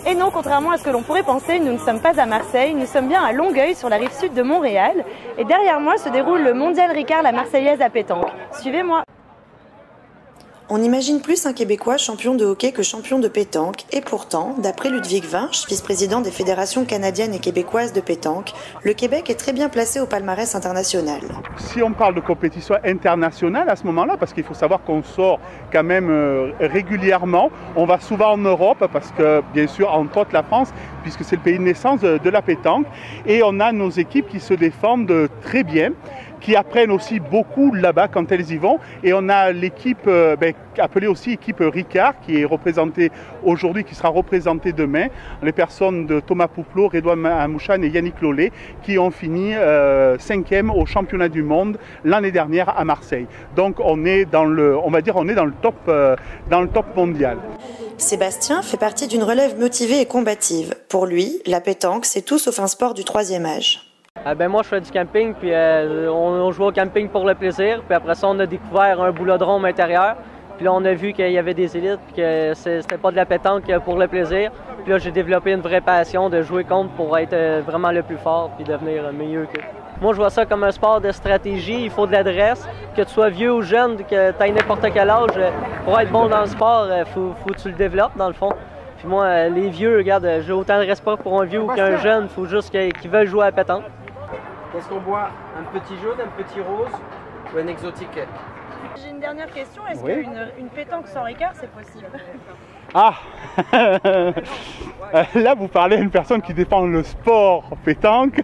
Et non, contrairement à ce que l'on pourrait penser, nous ne sommes pas à Marseille, nous sommes bien à Longueuil, sur la rive sud de Montréal. Et derrière moi se déroule le Mondial Ricard la Marseillaise à pétanque. Suivez-moi. On imagine plus un Québécois champion de hockey que champion de pétanque, et pourtant, d'après Ludwig Vinch, vice-président des fédérations canadiennes et québécoises de pétanque, le Québec est très bien placé au palmarès international. Si on parle de compétition internationale à ce moment-là, parce qu'il faut savoir qu'on sort quand même régulièrement, on va souvent en Europe, parce que bien sûr, entre autres la France, puisque c'est le pays de naissance de la pétanque, et on a nos équipes qui se défendent très bien, qui apprennent aussi beaucoup là-bas quand elles y vont. Et on a l'équipe appelée aussi équipe Ricard, qui est représentée aujourd'hui, qui sera représentée demain. Les personnes de Thomas Pouplot, Redouane Amouchan et Yannick Lollet, qui ont fini 5e au championnat du monde l'année dernière à Marseille. Donc on est dans le, on va dire, on est dans le top mondial. Sébastien fait partie d'une relève motivée et combative. Pour lui, la pétanque, c'est tout sauf un sport du troisième âge. Moi, je fais du camping, puis on jouait au camping pour le plaisir. Puis après ça, on a découvert un boulodrome intérieur. Puis là, on a vu qu'il y avait des élites, puis que c'était pas de la pétanque pour le plaisir. Puis là, j'ai développé une vraie passion de jouer contre pour être vraiment le plus fort, puis devenir meilleur qu'eux. Moi, je vois ça comme un sport de stratégie. Il faut de l'adresse. Que tu sois vieux ou jeune, que tu aies n'importe quel âge, pour être bon dans le sport, faut que tu le développes, dans le fond. Puis moi, les vieux, regarde, j'ai autant de respect pour un vieux ou qu'un jeune. Il faut juste qu'ils veulent jouer à la pétanque. Qu'est-ce qu'on boit? Un petit jaune, un petit rose ou un exotique? J'ai une dernière question. Est-ce qu'une pétanque sans Ricard, c'est possible? Ah là, vous parlez à une personne qui défend le sport pétanque.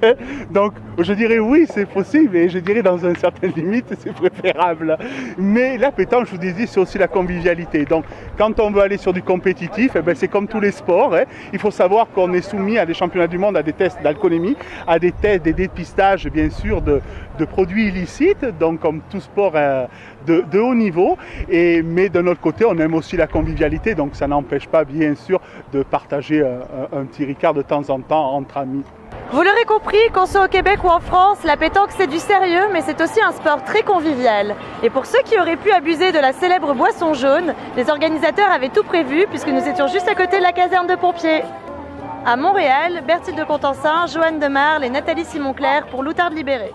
Donc, je dirais oui, c'est possible. Et je dirais dans une certaine limite, c'est préférable. Mais la pétanque, je vous disais, c'est aussi la convivialité. Donc, quand on veut aller sur du compétitif, c'est comme tous les sports. Il faut savoir qu'on est soumis à des championnats du monde, à des tests d'alcoolémie, à des tests, des dépistages, bien sûr, de produits illicites. Donc, comme tout sport de haut niveau. Mais d'un autre côté, on aime aussi la convivialité. Donc, ça n'empêche pas, bien sûr, de partager un petit Ricard de temps en temps entre amis. Vous l'aurez compris, qu'on soit au Québec ou en France, la pétanque c'est du sérieux, mais c'est aussi un sport très convivial. Et pour ceux qui auraient pu abuser de la célèbre boisson jaune, les organisateurs avaient tout prévu puisque nous étions juste à côté de la caserne de pompiers. À Montréal, Berthilde de Contensin, Joanne Demarle et Nathalie Simon-Clair pour l'Outarde Libérée.